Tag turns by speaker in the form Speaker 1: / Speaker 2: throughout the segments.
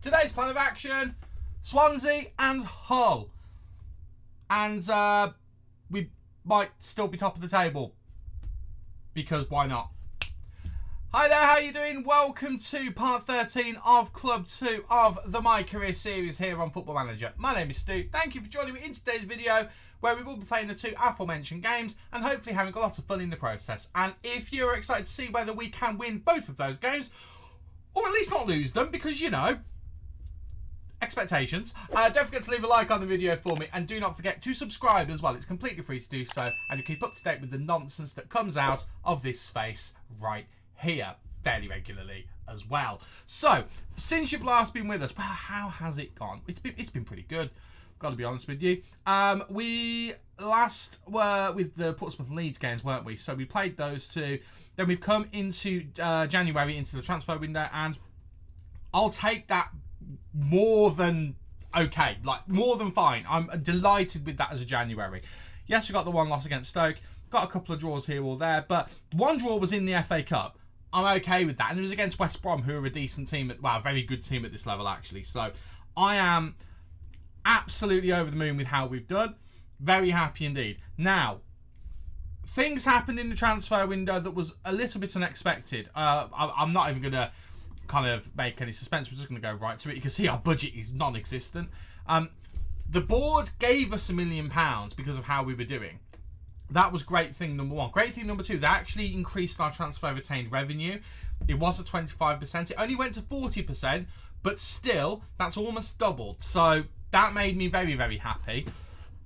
Speaker 1: Today's plan of action, Swansea and Hull. And we might still be top of the table. Because why not? Hi there, how you doing? Welcome to part 13 of Club 2 of the MyCareer series here on Football Manager. My name is Stu. Thank you for joining me in today's video where we will be playing the two aforementioned games and hopefully having a lot of fun in the process. And if you're excited to see whether we can win both of those games, or at least not lose them, because, you know, expectations. Don't forget to leave a like on the video for me, and do not forget to subscribe as well. It's completely free to do so, and you keep up to date with the nonsense that comes out of this space right here fairly regularly as well. So, since you've last been with us, well, how has it gone? It's been pretty good, got to be honest with you. We last were with the Portsmouth and Leeds games, weren't we? So we played those two. Then we've come into January, into the transfer window, and I'll take that more than okay, like more than fine. I'm delighted with that as a January. Yes, we got the one loss against Stoke, got a couple of draws here or there, but one draw was in the FA Cup. I'm okay with that, and it was against West Brom, who are a decent team, a very good team at this level actually. So I am absolutely over the moon with how we've done. Very happy indeed. Now, things happened in the transfer window that was a little bit unexpected. I'm not even going to kind of make any suspense. We're just going to go right to it. You can see our budget is non-existent. The board gave us £1 million because of how we were doing. That was great thing number one. Great thing number two, they actually increased our transfer retained revenue. It was at 25%. It only went to 40%, but still, that's almost doubled. So that made me very, very happy.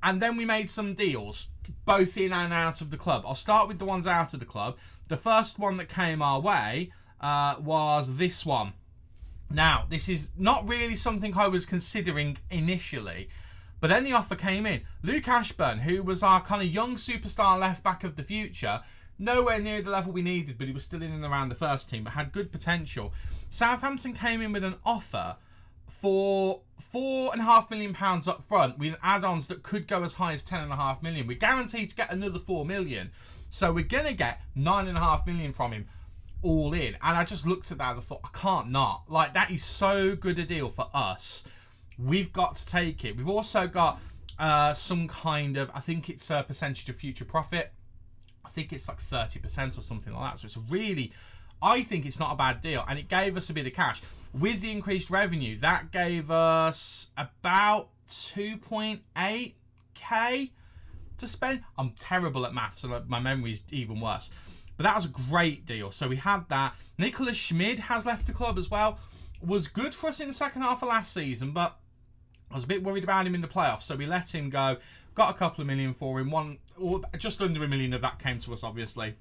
Speaker 1: And then we made some deals, both in and out of the club. I'll start with the ones out of the club. The first one that came our way was this one. Now, this is not really something I was considering initially, but then the offer came in. Luke Ashburn, who was our kind of young superstar left back of the future, nowhere near the level we needed, but he was still in and around the first team, but had good potential. Southampton came in with an offer for £4.5 million up front with add-ons that could go as high as £10.5 million. We're guaranteed to get another £4 million. So we're going to get £9.5 million from him all in. And I just looked at that and I thought, I can't not. Like, that is so good a deal for us. We've got to take it. We've also got some kind of, I think it's a percentage of future profit. I think it's like 30% or something like that. So it's a really, I think it's not a bad deal. And it gave us a bit of cash. With the increased revenue, that gave us about 2.8k to spend. I'm terrible at maths, so my memory's even worse. But that was a great deal. So we had that. Nicholas Schmid has left the club as well. Was good for us in the second half of last season, but I was a bit worried about him in the playoffs, so we let him go. Got a couple of million for him. Just under $1 million of that came to us, obviously.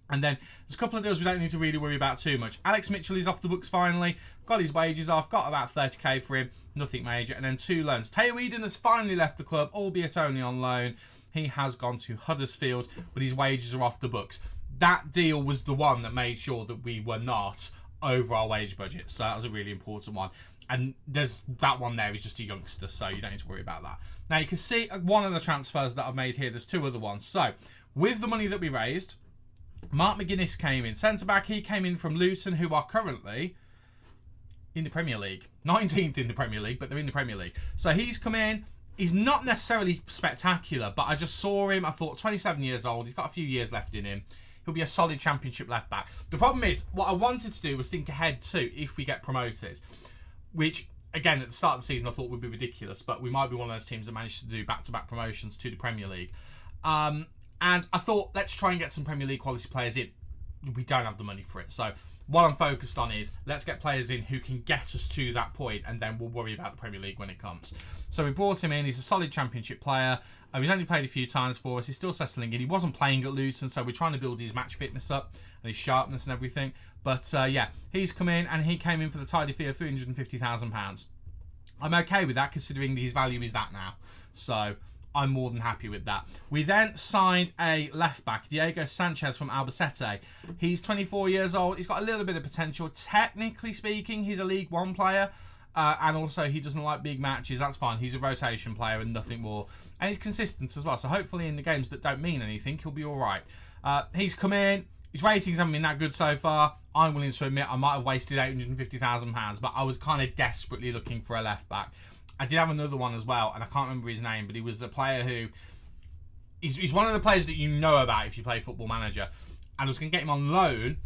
Speaker 1: And then there's a couple of deals we don't need to really worry about too much. Alex Mitchell is off the books finally. Got his wages off. Got about 30k for him. Nothing major. And then two loans. Tayo Eden has finally left the club, albeit only on loan. He has gone to Huddersfield, but his wages are off the books. That deal was the one that made sure that we were not over our wage budget. So that was a really important one. And there's that one there is just a youngster, so you don't need to worry about that. Now you can see one of the transfers that I've made here. There's two other ones. So with the money that we raised, Mark McGuinness came in. Centre-back, he came in from Luton, who are currently in the Premier League. 19th in the Premier League, but they're in the Premier League. So he's come in. He's not necessarily spectacular, but I just saw him. I thought, 27 years old. He's got a few years left in him. He'll be a solid Championship left-back. The problem is, what I wanted to do was think ahead to if we get promoted, which, again, at the start of the season I thought would be ridiculous, but we might be one of those teams that managed to do back-to-back promotions to the Premier League. And I thought, let's try and get some Premier League quality players in. We don't have the money for it. So what I'm focused on is, let's get players in who can get us to that point, and then we'll worry about the Premier League when it comes. So we brought him in. He's a solid Championship player. He's only played a few times for us. He's still settling in. He wasn't playing at Luton, so we're trying to build his match fitness up and his sharpness and everything. But yeah, he's come in, and he came in for the tidy fee of £350,000. I'm okay with that, considering his value is that now. So I'm more than happy with that. We then signed a left-back, Diego Sanchez from Albacete. He's 24 years old. He's got a little bit of potential. Technically speaking, he's a League One player. And also, he doesn't like big matches. That's fine. He's a rotation player and nothing more. And he's consistent as well. So hopefully in the games that don't mean anything, he'll be all right. He's come in. His ratings haven't been that good so far. I'm willing to admit I might have wasted £850,000, but I was kind of desperately looking for a left back. I did have another one as well, and I can't remember his name, but he was a player who... He's one of the players that you know about if you play Football Manager. And I was going to get him on loan,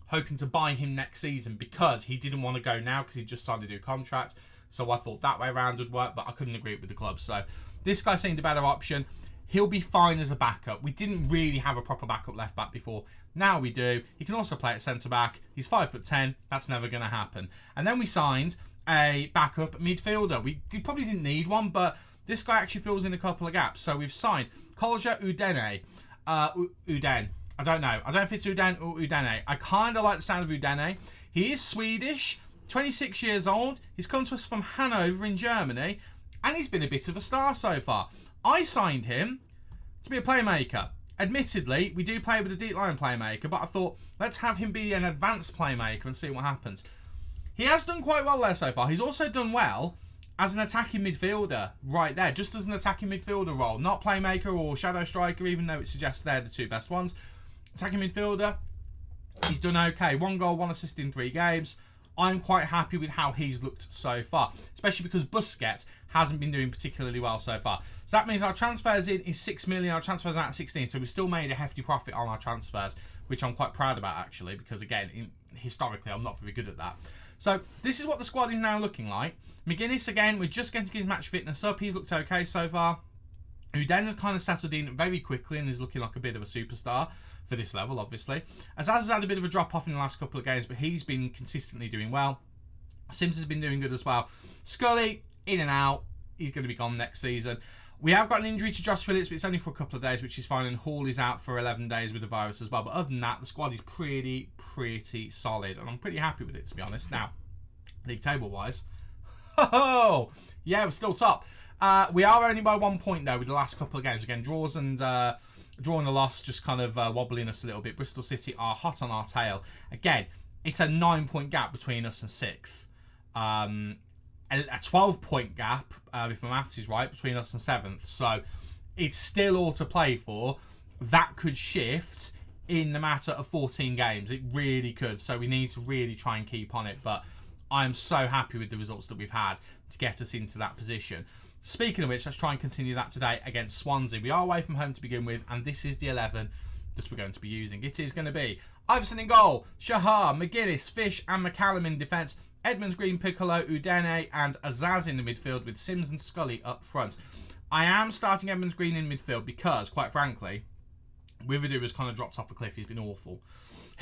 Speaker 1: hoping to buy him next season, because he didn't want to go now because he just signed a new contract. So I thought that way around would work, but I couldn't agree with the club. So this guy seemed a better option. He'll be fine as a backup. We didn't really have a proper backup left back before. Now we do. He can also play at centre back. He's 5'10". That's never going to happen. And then we signed a backup midfielder. We probably didn't need one, but this guy actually fills in a couple of gaps. So we've signed Kolja Udene. Uden. I don't know. I don't know if it's Uden or Udene. I kind of like the sound of Udene. He is Swedish, 26 years old. He's come to us from Hanover in Germany, and he's been a bit of a star so far. I signed him to be a playmaker. Admittedly, we do play with a deep line playmaker, but I thought, let's have him be an advanced playmaker and see what happens. He has done quite well there so far. He's also done well as an attacking midfielder right there, just as an attacking midfielder role, not playmaker or shadow striker, even though it suggests they're the two best ones. Attacking midfielder, he's done okay. 1 goal, 1 assist in 3 games. I'm quite happy with how he's looked so far, especially because Busquets hasn't been doing particularly well so far. So that means our transfers in is 6 million, our transfers out 16, so we still made a hefty profit on our transfers, which I'm quite proud about actually, because again, historically, I'm not very good at that. So this is what the squad is now looking like. McGuinness, again, we're just getting his match fitness up. He's looked okay so far. Uden has kind of settled in very quickly and is looking like a bit of a superstar for this level, obviously. Azaz has had a bit of a drop-off in the last couple of games, but he's been consistently doing well. Sims has been doing good as well. Scully, in and out. He's going to be gone next season. We have got an injury to Josh Phillips, but it's only for a couple of days, which is fine, and Hall is out for 11 days with the virus as well. But other than that, the squad is pretty solid, and I'm pretty happy with it, to be honest. Now, league table-wise, oh, yeah, we're still top. We are only by 1 point, though, with the last couple of games. Again, draws and drawing a loss just kind of wobbling us a little bit. Bristol City are hot on our tail. Again, it's a 9-point gap between us and 6th. A 12-point gap, if my maths is right, between us and 7th. So it's still all to play for. That could shift in the matter of 14 games. It really could. So we need to really try and keep on it. But I'm so happy with the results that we've had to get us into that position. Speaking of which, let's try and continue that today against Swansea. We are away from home to begin with, and this is the 11 that we're going to be using. It is going to be Iverson in goal, Shahar, McGuinness, Fish and McCallum in defence, Edmonds, Green, Piccolo, Udene and Azaz in the midfield with Sims and Scully up front. I am starting Edmonds, Green in midfield because, quite frankly, Witherdew has kind of dropped off a cliff. He's been awful.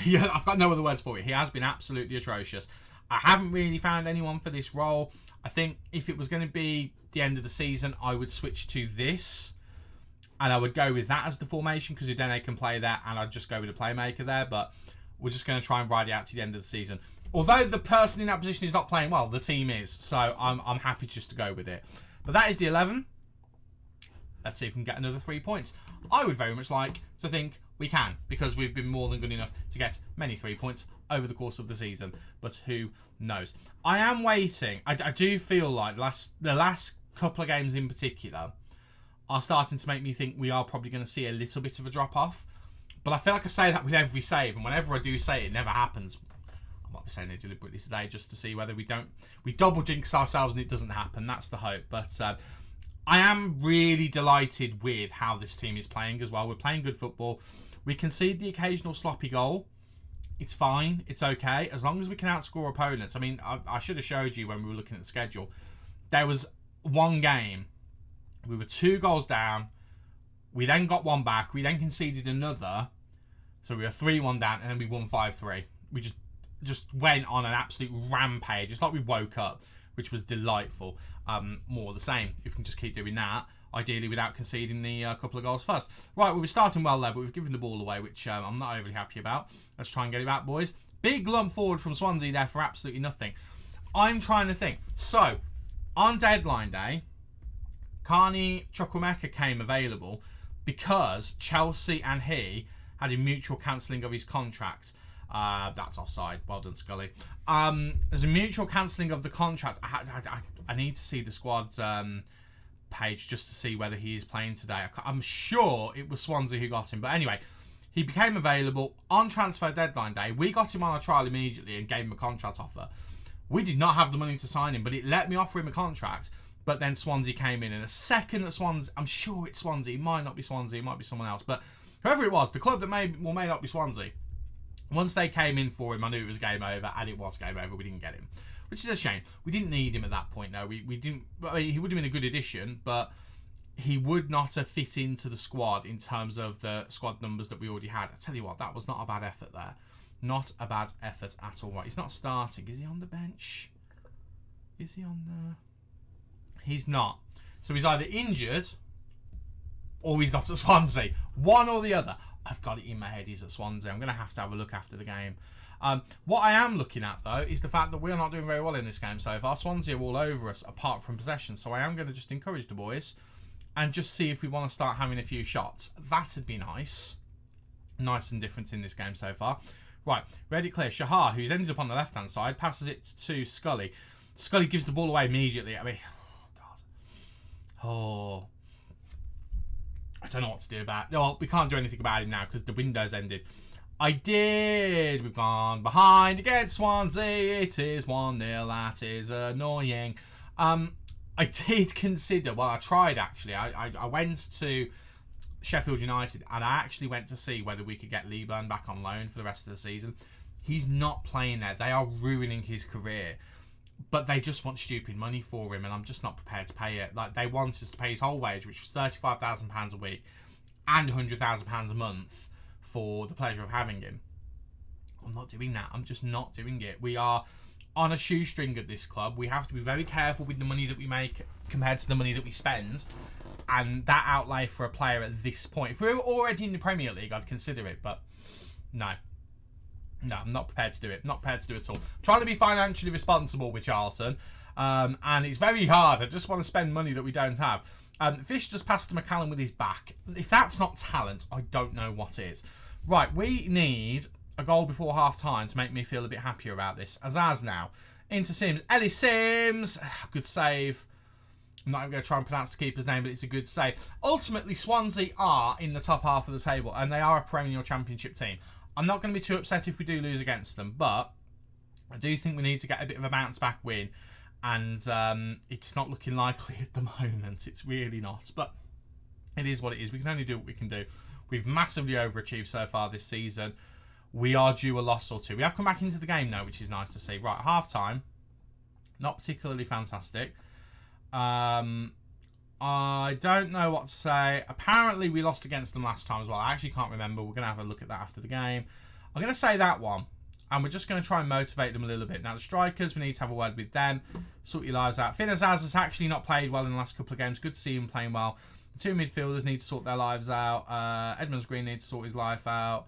Speaker 1: Yeah, I've got no other words for it. He has been absolutely atrocious. I haven't really found anyone for this role. I think if it was going to be the end of the season, I would switch to this. And I would go with that as the formation because Udene can play that, and I'd just go with a playmaker there. But we're just going to try and ride it out to the end of the season. Although the person in that position is not playing well, the team is. So I'm happy just to go with it. But that is the 11. Let's see if we can get another 3 points. I would very much like to think we can, because we've been more than good enough to get many 3 points over the course of the season. But who knows? I am waiting. I do feel like the last couple of games in particular are starting to make me think we are probably going to see a little bit of a drop-off. But I feel like I say that with every save, and whenever I do say it, it never happens. I might be saying it deliberately today just to see whether we double jinx ourselves and it doesn't happen. That's the hope. But I am really delighted with how this team is playing as well. We're playing good football. We concede the occasional sloppy goal. It's fine. It's okay. As long as we can outscore opponents. I mean, I should have showed you when we were looking at the schedule. There was one game. We were 2 goals down. We then got one back. We then conceded another. So we were 3-1 down, and then we won 5-3. We just went on an absolute rampage. It's like we woke up, which was delightful. More of the same. If we can just keep doing that, ideally without conceding the couple of goals first. Right, well, we're starting well there, but we've given the ball away, which I'm not overly happy about. Let's try and get it back, boys. Big lump forward from Swansea there for absolutely nothing. I'm trying to think. So, on deadline day, Carney Chukwuemeka came available because Chelsea and he had a mutual cancelling of his contract. That's offside. Well done, Scully. There's a mutual cancelling of the contract. I need to see the squad's page just to see whether he is playing today. I'm sure it was Swansea who got him. But anyway, He became available on transfer deadline day. We got him on a trial immediately and gave him a contract offer. We did not have the money to sign him, but it let me offer him a contract. But then Swansea came in, and the second that Swansea, I'm sure it's Swansea, it might not be Swansea, it might be someone else, but whoever it was, the club that may not be Swansea, once they came in for him, I knew it was game over, and it was game over. We didn't get him, which is a shame. We didn't need him at that point, no. We didn't. I mean, he would have been a good addition, but he would not have fit into the squad in terms of the squad numbers that we already had. I tell you what, that was not a bad effort there. Not a bad effort at all. Right, he's not starting. Is he on the bench? Is he on the... He's not. So he's either injured or he's not at Swansea. One or the other. I've got it in my head he's at Swansea. I'm going to have a look after the game. What I am looking at, though, is the fact that we're not doing very well in this game so far. Swansea are all over us, apart from possession. So I am going to just encourage the boys and just see if we want to start having a few shots. That would be nice. Nice and different in this game so far. Right, ready, clear. Shahar, who's ended up on the left-hand side, passes it to Scully. Scully gives the ball away immediately. I mean, oh, God. Oh. I don't know what to do about it. No, we can't do anything about it now because the window's ended. We've gone behind against Swansea. It is 1-0. That is annoying. I did consider, well, I tried actually. I went to Sheffield United and I actually went to see whether we could get Leeburn back on loan for the rest of the season. He's not playing there. They are ruining his career. But they just want stupid money for him and I'm just not prepared to pay it. Like, they want us to pay his whole wage, which was £35,000 a week and £100,000 a month for the pleasure of having him. I'm not doing that. I'm just not doing it. We are on a shoestring at this club. We have to be very careful with the money that we make compared to the money that we spend. And that outlay for a player at this point, if we were already in the Premier League, I'd consider it. But no. No, I'm not prepared to do it. Not prepared to do it at all. Trying to be financially responsible with Charlton. And it's very hard. I just want to spend money that we don't have. Fish just passed to McCallum with his back. If that's not talent, I don't know what is. Right, we need a goal before half-time to make me feel a bit happier about this. Azaz now. Into Sims. Ellis Sims. Good save. I'm not even going to try and pronounce the keeper's name, but it's a good save. Ultimately, Swansea are in the top half of the table, and they are a perennial championship team. I'm not going to be too upset if we do lose against them, but I do think we need to get a bit of a bounce-back win, and it's not looking likely at the moment. It's really not, but it is what it is. We can only do what we can do. We've massively overachieved so far this season. We are due a loss or two. We have come back into the game now, which is nice to see. Right, half-time. Not particularly fantastic. I don't know what to say. Apparently, we lost against them last time as well. I actually can't remember. We're going to have a look at that after the game. I'm going to say that one. And we're just going to try and motivate them a little bit. Now, the strikers, we need to have a word with them. Sort your lives out. Finn Azaz has actually not played well in the last couple of games. Good to see him playing well. The two midfielders need to sort their lives out. Edmonds Green needs to sort his life out.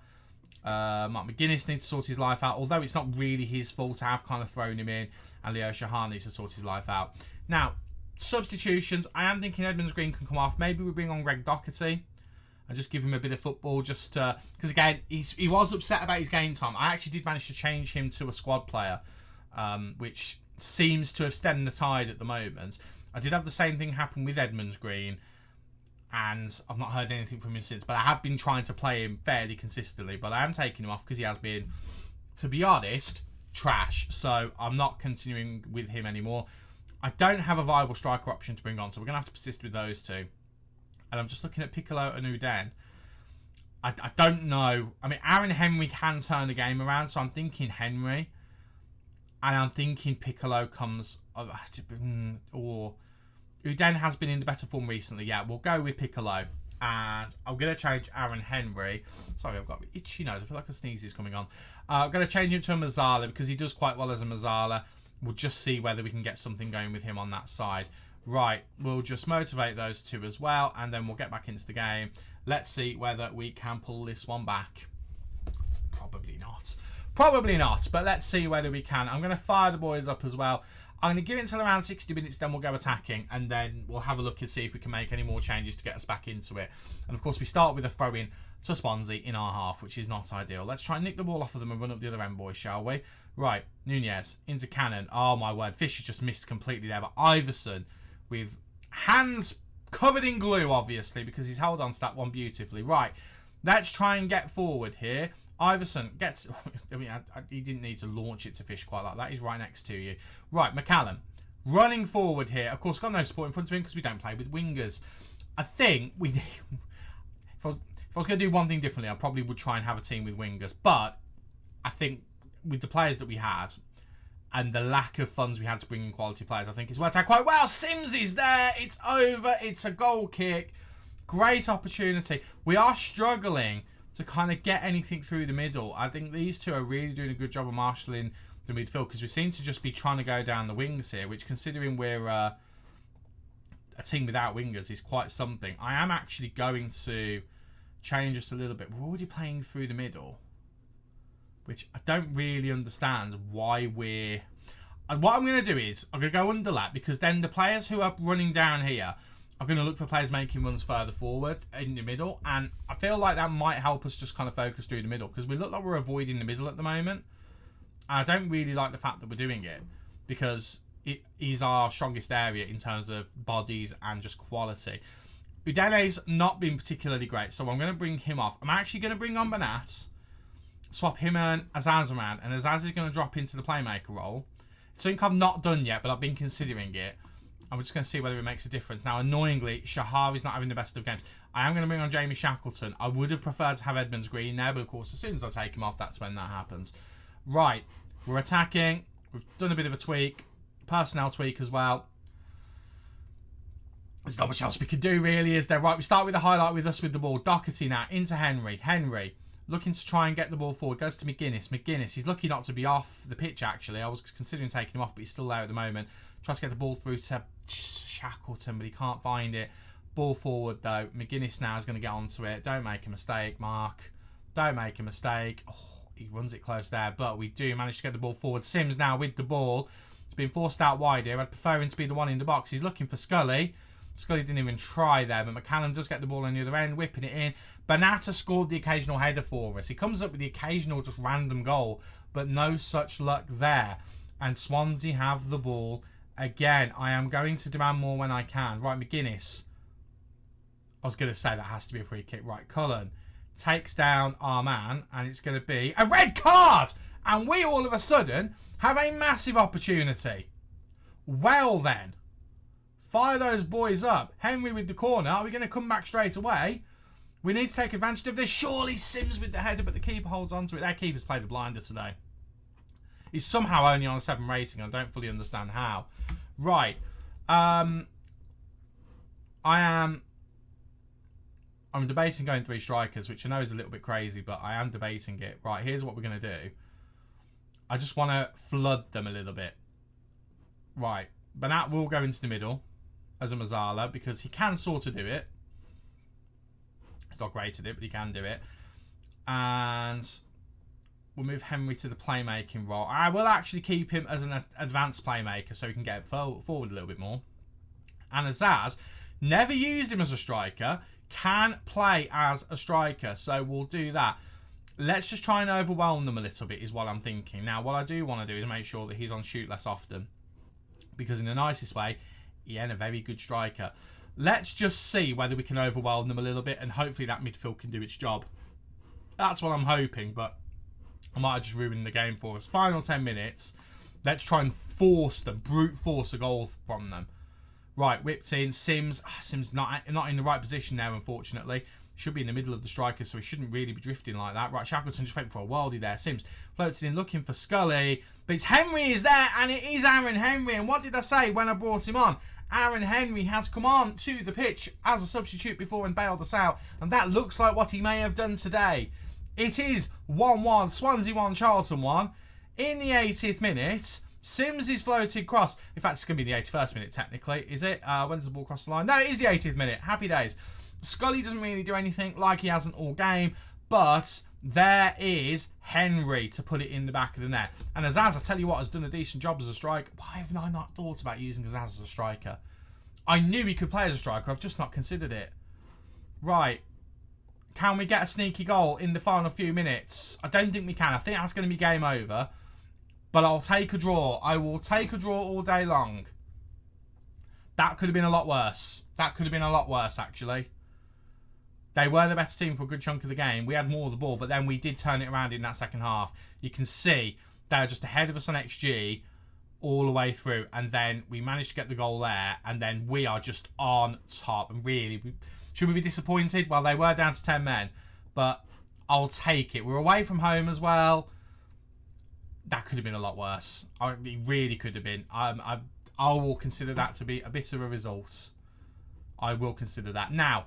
Speaker 1: Mark McGuinness needs to sort his life out. Although it's not really his fault. I have kind of thrown him in. And Leo Shahan needs to sort his life out. Now, substitutions. I am thinking Edmonds Green can come off. Maybe we bring on Greg Doherty and just give him a bit of football. Just because again, he was upset about his game time. I actually did manage to change him to a squad player, which seems to have stemmed the tide at the moment. I did have the same thing happen with Edmonds Green, and I've not heard anything from him since. But I have been trying to play him fairly consistently. But I am taking him off because he has been, to be honest, trash. So I'm not continuing with him anymore. I don't have a viable striker option to bring on, so we're going to have to persist with those two. And I'm just looking at Piccolo and Uden. I don't know. I mean, Aaron Henry can turn the game around, so I'm thinking Henry. And I'm thinking Piccolo comes... Or Uden has been in the better form recently. Yeah, we'll go with Piccolo. And I'm going to change Aaron Henry. Sorry, I've got itchy nose. I feel like a sneeze is coming on. I'm going to change him to a Mazzala because he does quite well as a Mazzala. We'll just see whether we can get something going with him on that side. Right, we'll just motivate those two as well, and then we'll get back into the game. Let's see whether we can pull this one back. Probably not. Probably not, but let's see whether we can. I'm going to fire the boys up as well. I'm going to give it until around 60 minutes, then we'll go attacking, and then we'll have a look and see if we can make any more changes to get us back into it. And of course, we start with a throw-in to Swansea in our half, which is not ideal. Let's try and nick the ball off of them and run up the other end, boys, shall we? Right, Nunez into Cannon. Oh, my word. Fisher just missed completely there, but Iverson with hands covered in glue, obviously, because he's held on to that one beautifully. Right, Let's try and get forward here. Iverson gets... I mean, he didn't need to launch it to fish quite like that. He's right next to you. Right, McCallum. Running forward here. Of course, got no support in front of him because we don't play with wingers. I think we... If I was going to do one thing differently, I probably would try and have a team with wingers. But I think with the players that we had and the lack of funds we had to bring in quality players, I think it's worked out quite well. Sims is there. It's over. It's a goal kick. Great opportunity. We are struggling to kind of get anything through the middle. I think these two are really doing a good job of marshalling the midfield because we seem to just be trying to go down the wings here, which, considering we're a team without wingers, is quite something. I am actually going to change us a little bit. We're already playing through the middle, which I don't really understand why we're... And what I'm going to do is I'm going to go under lap, because then the players who are running down here are going to look for players making runs further forward in the middle, and I feel like that might help us just kind of focus through the middle, because we look like we're avoiding the middle at the moment. And I don't really like the fact that we're doing it, because it is our strongest area in terms of bodies and just quality. Udene's not been particularly great, so I'm going to bring him off. I'm actually going to bring on Banat, swap him and Azaz around, and Azaz is going to drop into the playmaker role. It's something I've not done yet, but I've been considering it. I'm just going to see whether it makes a difference. Now, annoyingly, Shahari's not having the best of games. I am going to bring on Jamie Shackleton. I would have preferred to have Edmonds Green there, but of course, as soon as I take him off, that's when that happens. Right, we're attacking. We've done a bit of a tweak. Personnel tweak as well. There's not much else we can do, really, is there? Right, we start with the highlight with us with the ball. Doherty now into Henry. Henry looking to try and get the ball forward. Goes to McGuinness. McGuinness, he's lucky not to be off the pitch, actually. I was considering taking him off, but he's still there at the moment. Tries to get the ball through to Shackleton, but he can't find it. Ball forward, though. McGuinness now is going to get onto it. Don't make a mistake, Mark. Don't make a mistake. Oh, he runs it close there, but we do manage to get the ball forward. Sims now with the ball. He's been forced out wide here. I'd prefer him to be the one in the box. He's looking for Scully. Scully didn't even try there, but McCallum does get the ball on the other end, whipping it in. Banata scored the occasional header for us. He comes up with the occasional just random goal, but no such luck there. And Swansea have the ball again. I am going to demand more when I can. Right, McGuinness. I was going to say that has to be a free kick. Right, Cullen takes down our man, and it's going to be a red card! And we all of a sudden have a massive opportunity. Well then. Fire those boys up. Henry with the corner. Are we going to come back straight away? We need to take advantage of this. Surely Sims with the header, but the keeper holds on to it. Their keeper's played a blinder today. He's somehow only on a 7 rating. I don't fully understand how. Right. I'm debating going 3 strikers, which I know is a little bit crazy, but I am debating it. Right, here's what we're going to do. I just want to flood them a little bit. Right. Banat will go into the middle as a Mazzala, because he can sort of do it. He's not great at it, but he can do it. And we'll move Henry to the playmaking role. I will actually keep him as an advanced playmaker so he can get forward a little bit more. And Azaz, never used him as a striker, can play as a striker, so we'll do that. Let's just try and overwhelm them a little bit is what I'm thinking. Now, what I do want to do is make sure that he's on shoot less often, because in the nicest way, he ain't a very good striker. Let's just see whether we can overwhelm them a little bit, and hopefully that midfield can do its job. That's what I'm hoping, but I might have just ruined the game for us. Final 10 minutes. Let's try and force them, brute force a goal from them. Right, whipped in. Sims. Sims not in the right position there, unfortunately. Should be in the middle of the striker, so he shouldn't really be drifting like that. Right, Shackleton just went for a worldie there. Sims floats it in, looking for Scully. But it's Henry is there, and it is Aaron Henry. And what did I say when I brought him on? Aaron Henry has come on to the pitch as a substitute before and bailed us out. And that looks like what he may have done today. It is 1-1, Swansea 1, Charlton 1. In the 80th minute, Sims is floated cross. In fact, it's going to be the 81st minute, technically. Is it? When does the ball cross the line? No, it is the 80th minute. Happy days. Scully doesn't really do anything like he hasn't all game, but there is Henry to put it in the back of the net. And Azaz, I tell you what, has done a decent job as a striker. Why have I not thought about using Azaz as a striker? I knew he could play as a striker. I've just not considered it. Right. Can we get a sneaky goal in the final few minutes? I don't think we can. I think that's going to be game over. But I'll take a draw. I will take a draw all day long. That could have been a lot worse. That could have been a lot worse, actually. They were the better team for a good chunk of the game. We had more of the ball, but then we did turn it around in that second half. You can see they were just ahead of us on XG all the way through, and then we managed to get the goal there, and then we are just on top. And really, should we be disappointed? Well, they were down to 10 men, but I'll take it. We're away from home as well. That could have been a lot worse. It really could have been. I will consider that to be a bit of a result. I will consider that. Now,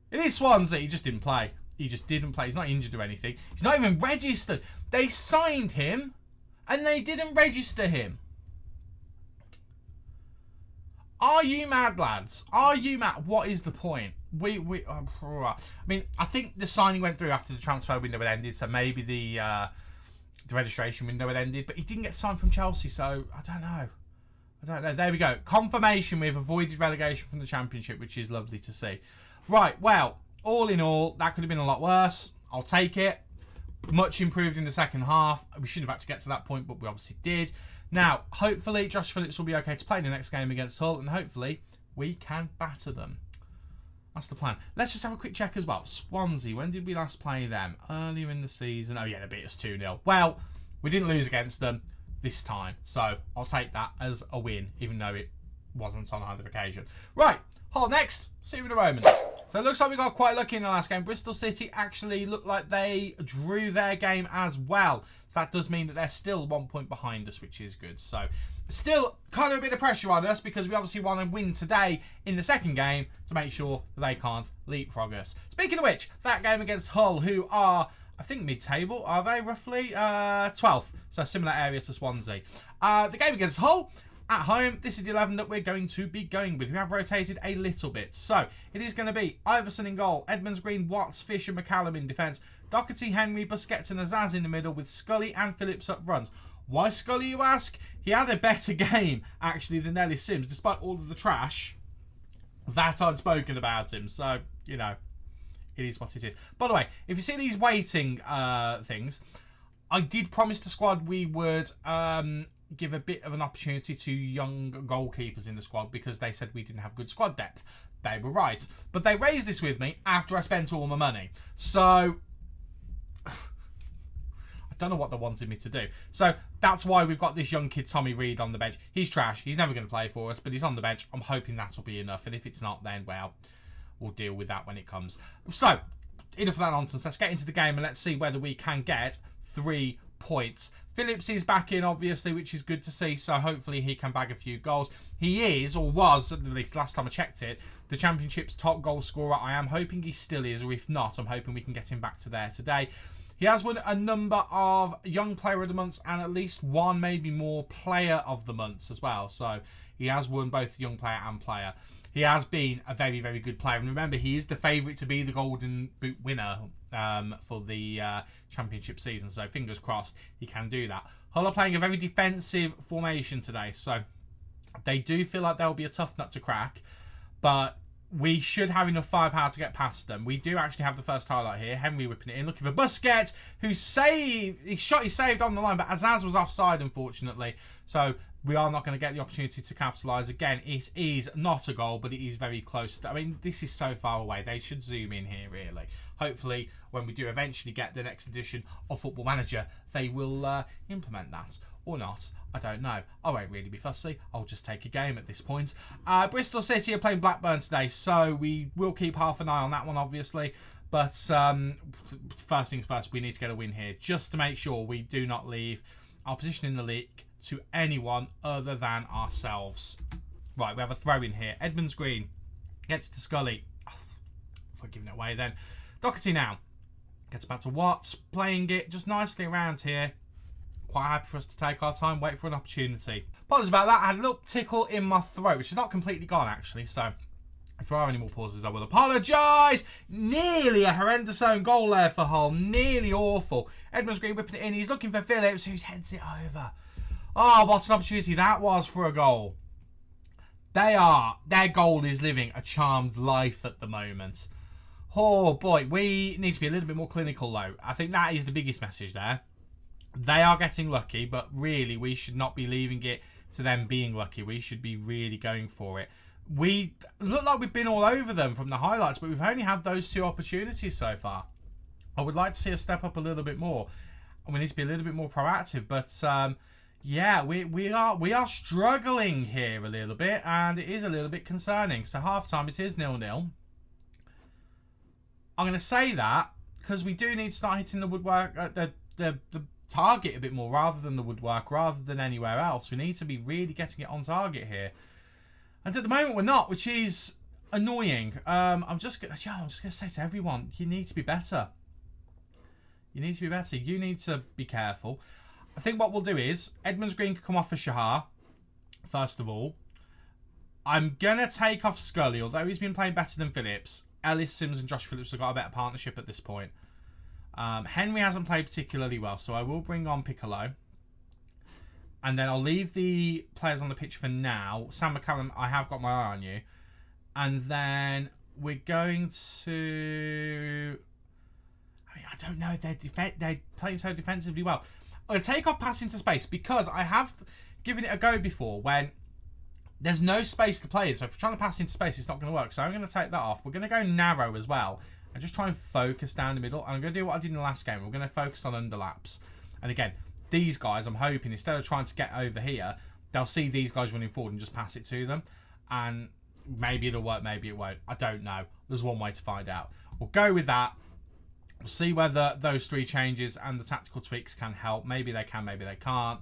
Speaker 1: it is Swansea. He just didn't play. He just didn't play. He's not injured or anything. He's not even registered. They signed him and they didn't register him. Are you mad, lads? Are you mad? What is the point? I mean, I think the signing went through after the transfer window had ended, so maybe the registration window had ended, but he didn't get signed from Chelsea, so I don't know. There we go. Confirmation we've avoided relegation from the Championship, which is lovely to see. Right, well, all in all, that could have been a lot worse. I'll take it. Much improved in the second half. We shouldn't have had to get to that point, but we obviously did. Now, hopefully, Josh Phillips will be okay to play in the next game against Hull, and hopefully, we can batter them. That's the plan. Let's just have a quick check as well. Swansea, when did we last play them? Earlier in the season. Oh, yeah, they beat us 2-0. Well, we didn't lose against them this time, so I'll take that as a win, even though it wasn't on either occasion. Right, Hull next. See you in a moment. So it looks like we got quite lucky in the last game. Bristol City actually looked like they drew their game as well. So that does mean that they're still 1 point behind us, which is good. So still kind of a bit of pressure on us because we obviously want to win today in the second game to make sure that they can't leapfrog us. Speaking of which, that game against Hull, who are, I think, mid-table, are they roughly? 12th. So a similar area to Swansea. The game against Hull, at home, this is the 11 that we're going to be going with. We have rotated a little bit. So, it is going to be Iverson in goal, Edmonds, Green, Watts, Fisher, McCallum in defence, Doherty, Henry, Busquets and Azaz in the middle with Scully and Phillips up front. Why Scully, you ask? He had a better game, actually, than Ellis Sims, despite all of the trash that I'd spoken about him. So, you know, it is what it is. By the way, if you see these waiting things, I did promise the squad we would give a bit of an opportunity to young goalkeepers in the squad because they said we didn't have good squad depth. They were right. But they raised this with me after I spent all my money. So I don't know what they wanted me to do. So that's why we've got this young kid, Tommy Reed, on the bench. He's trash. He's never going to play for us, but he's on the bench. I'm hoping that'll be enough. And if it's not, then, well, we'll deal with that when it comes. So, enough of that nonsense. Let's get into the game and let's see whether we can get 3 points. Phillips is back in, obviously, which is good to see, so hopefully he can bag a few goals. He is, or was, at least last time I checked it, the Championship's top goal scorer. I am hoping he still is, or if not, I'm hoping we can get him back to there today. He has won a number of Young Player of the Months and at least one, maybe more, Player of the Months as well. So he has won both Young Player and Player. He has been a very, very good player. And remember, he is the favourite to be the Golden Boot winner for the Championship season. So fingers crossed he can do that. Hull are playing a very defensive formation today. So they do feel like they'll be a tough nut to crack. But we should have enough firepower to get past them. We do actually have the first highlight here. Henry whipping it in, looking for Busquets, who saved. He saved on the line, but Azaz was offside, unfortunately. So we are not going to get the opportunity to capitalise. Again, it is not a goal, but it is very close. I mean, this is so far away. They should zoom in here, really. Hopefully, when we do eventually get the next edition of Football Manager, they will implement that. Or not, I don't know. I won't really be fussy. I'll just take a game at this point. Bristol City are playing Blackburn today, so we will keep half an eye on that one, obviously. But first things first, we need to get a win here, just to make sure we do not leave our position in the league to anyone other than ourselves. Right, we have a throw in here. Edmonds Green gets to Scully. Oh, I'm giving it away then. Doherty now gets back to Watts, playing it just nicely around here. Quite happy for us to take our time, wait for an opportunity. Apologies about that. I had a little tickle in my throat, which is not completely gone actually. So if there are any more pauses, I will apologise. Nearly a horrendous own goal there for Hull. Nearly awful. Edmonds Green whipping it in. He's looking for Phillips, who heads it over. Oh, what an opportunity that was for a goal. Their goal is living a charmed life at the moment. Oh boy, we need to be a little bit more clinical though. I think that is the biggest message there. They are getting lucky, but really we should not be leaving it to them being lucky. We should be really going for it. We look like we've been all over them from the highlights, but we've only had those 2 opportunities so far. I would like to see us step up a little bit more, and we need to be a little bit more proactive. But yeah, we are struggling here a little bit, and it is a little bit concerning. So half time, it is 0-0. I'm going to say that because we do need to start hitting the woodwork, the target a bit more rather than the woodwork, rather than anywhere else. We need to be really getting it on target here. And at the moment we're not, which is annoying. I'm just gonna say to everyone, you need to be better. You need to be better. You need to be careful. I think what we'll do is Edmonds Green can come off for Shahar. First of all, I'm gonna take off Scully, although he's been playing better than Phillips. Ellis, Sims, and Josh Phillips have got a better partnership at this point. Henry hasn't played particularly well, so I will bring on Piccolo. And then I'll leave the players on the pitch for now. Sam McCallum, I have got my eye on you. And then we're going to... I mean, I don't know. They're playing so defensively well. I'm going to take off passing to space because I have given it a go before when there's no space to play in. So if we're trying to pass into space, it's not going to work. So I'm going to take that off. We're going to go narrow as well and just try and focus down the middle. And I'm going to do what I did in the last game. We're going to focus on underlaps. And again, these guys, I'm hoping, instead of trying to get over here, they'll see these guys running forward and just pass it to them. And maybe it'll work, maybe it won't. I don't know. There's one way to find out. We'll go with that. We'll see whether those 3 changes and the tactical tweaks can help. Maybe they can, maybe they can't.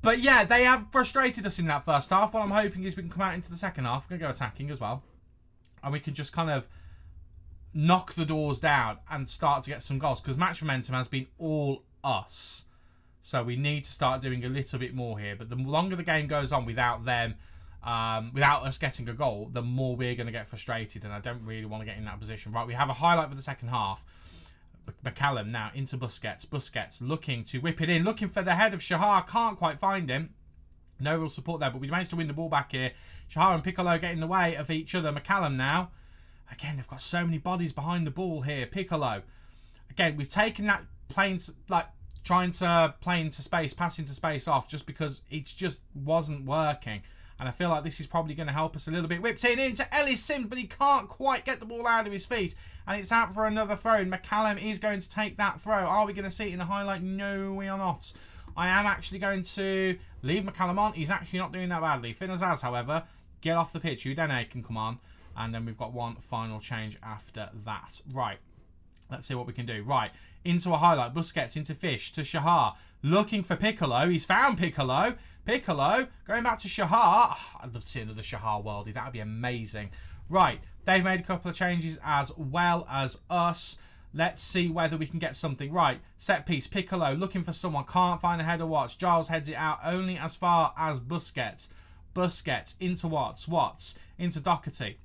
Speaker 1: But yeah, they have frustrated us in that first half. What I'm hoping is we can come out into the second half. We're going to go attacking as well. And we can just kind of knock the doors down and start to get some goals. Because match momentum has been all us. So we need to start doing a little bit more here. But the longer the game goes on without them, without us getting a goal, the more we're going to get frustrated. And I don't really want to get in that position. Right, we have a highlight for the second half. McCallum now into Busquets. Busquets looking to whip it in. Looking for the head of Shahar. Can't quite find him. No real support there. But we managed to win the ball back here. Shahar and Piccolo get in the way of each other. McCallum now. Again, they've got so many bodies behind the ball here. Piccolo. Again, we've taken that trying to play into space, pass into space off just because it just wasn't working. And I feel like this is probably going to help us a little bit. Whipped it into Ellis Sims, but he can't quite get the ball out of his feet. And it's out for another throw. And McCallum is going to take that throw. Are we going to see it in the highlight? No, we are not. I am actually going to leave McCallum on. He's actually not doing that badly. Finazaz, however, get off the pitch. Udene can come on. And then we've got one final change after that. Right. Let's see what we can do. Right. Into a highlight. Busquets into Fish to Shahar. Looking for Piccolo. He's found Piccolo. Piccolo going back to Shahar. Oh, I'd love to see another Shahar worldie. That would be amazing. Right. They've made a couple of changes as well as us. Let's see whether we can get something. Right. Set piece. Piccolo looking for someone. Can't find a header. Watts. Giles heads it out only as far as Busquets. Busquets into Watts. Watts into Doherty.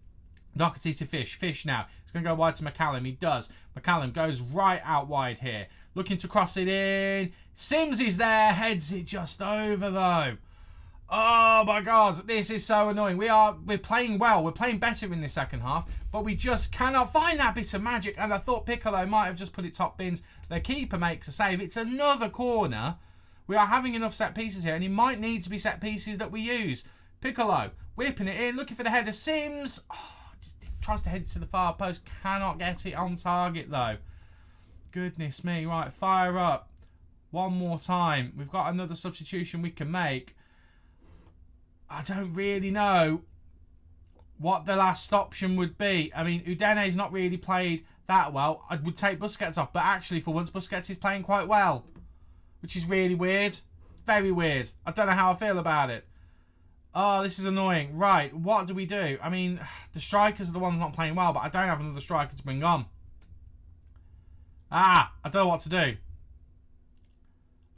Speaker 1: Doherty to Fish. Fish now. It's going to go wide to McCallum. He does. McCallum goes right out wide here. Looking to cross it in. Sims is there. Heads it just over though. Oh my God. This is so annoying. We're playing well. We're playing better in the second half. But we just cannot find that bit of magic. And I thought Piccolo might have just put it top bins. The keeper makes a save. It's another corner. We are having enough set pieces here. And it might need to be set pieces that we use. Piccolo whipping it in. Looking for the header. Sims. Oh, tries to head it to the far post. Cannot get it on target though. Goodness me. Right, fire up. One more time. We've got another substitution we can make. I don't really know what the last option would be. I mean, Udene's not really played that well. I would take Busquets off, but actually for once Busquets is playing quite well. Which is really weird. Very weird. I don't know how I feel about it. Oh, this is annoying. Right, what do we do? I mean, the strikers are the ones not playing well, but I don't have another striker to bring on. I don't know what to do.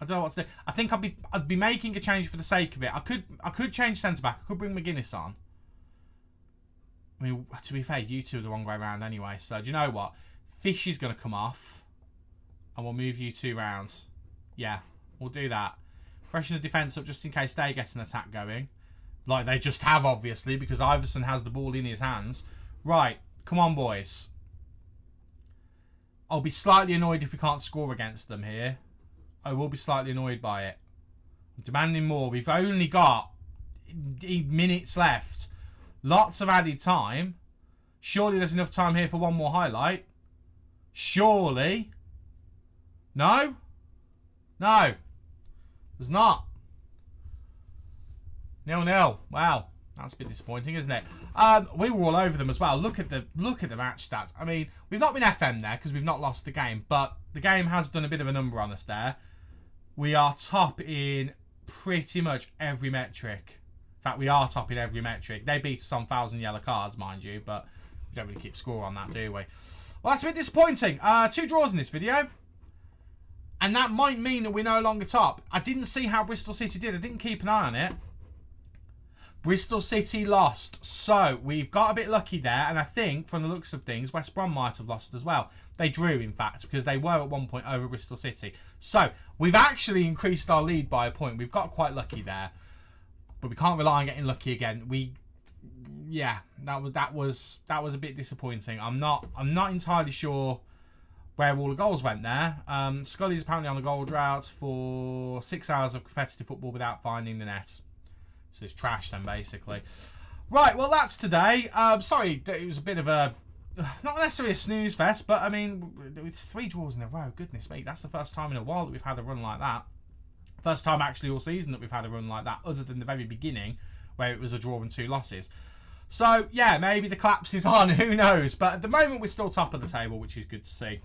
Speaker 1: I don't know what to do. I think I'd be making a change for the sake of it. I could change centre back. I could bring McGuinness on. I mean, to be fair, you two are the wrong way around anyway. So do you know what? Fish is going to come off, and we'll move you 2 rounds. Yeah, we'll do that. Freshen the defence up just in case they get an attack going. Like they just have, obviously, because Iverson has the ball in his hands. Right, come on, boys. I'll be slightly annoyed if we can't score against them here. I will be slightly annoyed by it. Demanding more. We've only got minutes left. Lots of added time. Surely there's enough time here for one more highlight. Surely. No? No. There's not. 0-0. Wow. That's a bit disappointing, isn't it? We were all over them as well. Look at the match stats. I mean, we've not been FM there because we've not lost the game, but the game has done a bit of a number on us there. We are top in pretty much every metric. In fact, we are top in every metric. They beat us on fouls and yellow cards, mind you, but we don't really keep score on that, do we? Well, that's a bit disappointing. 2 draws in this video. And that might mean that we're no longer top. I didn't see how Bristol City did. I didn't keep an eye on it. Bristol City lost. So, we've got a bit lucky there. And I think, from the looks of things, West Brom might have lost as well. They drew, in fact, because they were at one point over Bristol City. So, we've actually increased our lead by a point. We've got quite lucky there. But we can't rely on getting lucky again. Yeah, that was a bit disappointing. I'm not entirely sure where all the goals went there. Scully's apparently on the goal drought for 6 hours of competitive football without finding the net. So it's trash then, basically. Right, well, that's today. Sorry, it was a bit of a... Not necessarily a snooze fest, but, I mean, with 3 draws in a row, goodness me, that's the first time in a while that we've had a run like that. First time, actually, all season that we've had a run like that, other than the very beginning, where it was a draw and 2 losses. So, yeah, maybe the collapse is on, who knows? But at the moment, we're still top of the table, which is good to see.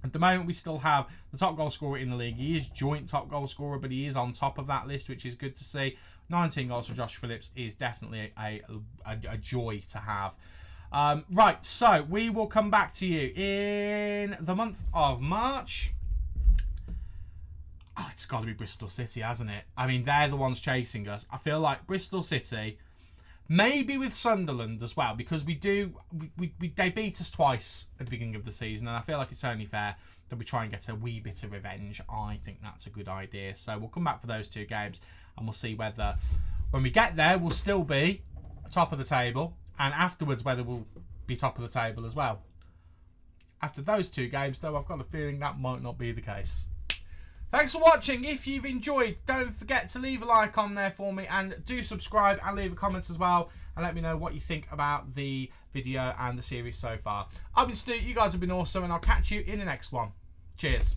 Speaker 1: At the moment, we still have the top goal scorer in the league. He is joint top goal scorer, but he is on top of that list, which is good to see. 19 goals for Josh Phillips is definitely a joy to have. Right, so we will come back to you in the month of March. Oh, it's got to be Bristol City, hasn't it? I mean, they're the ones chasing us. I feel like Bristol City, maybe with Sunderland as well, because they beat us twice at the beginning of the season, and I feel like it's only fair that we try and get a wee bit of revenge. I think that's a good idea. So we'll come back for those 2 games, and we'll see whether, when we get there, we'll still be top of the table, and afterwards whether we'll be top of the table as well. After those 2 games, though, I've got a feeling that might not be the case. Thanks for watching. If you've enjoyed, don't forget to leave a like on there for me, and do subscribe and leave a comment as well, and let me know what you think about the video and the series so far. I've been Stu, you guys have been awesome, and I'll catch you in the next one. Cheers.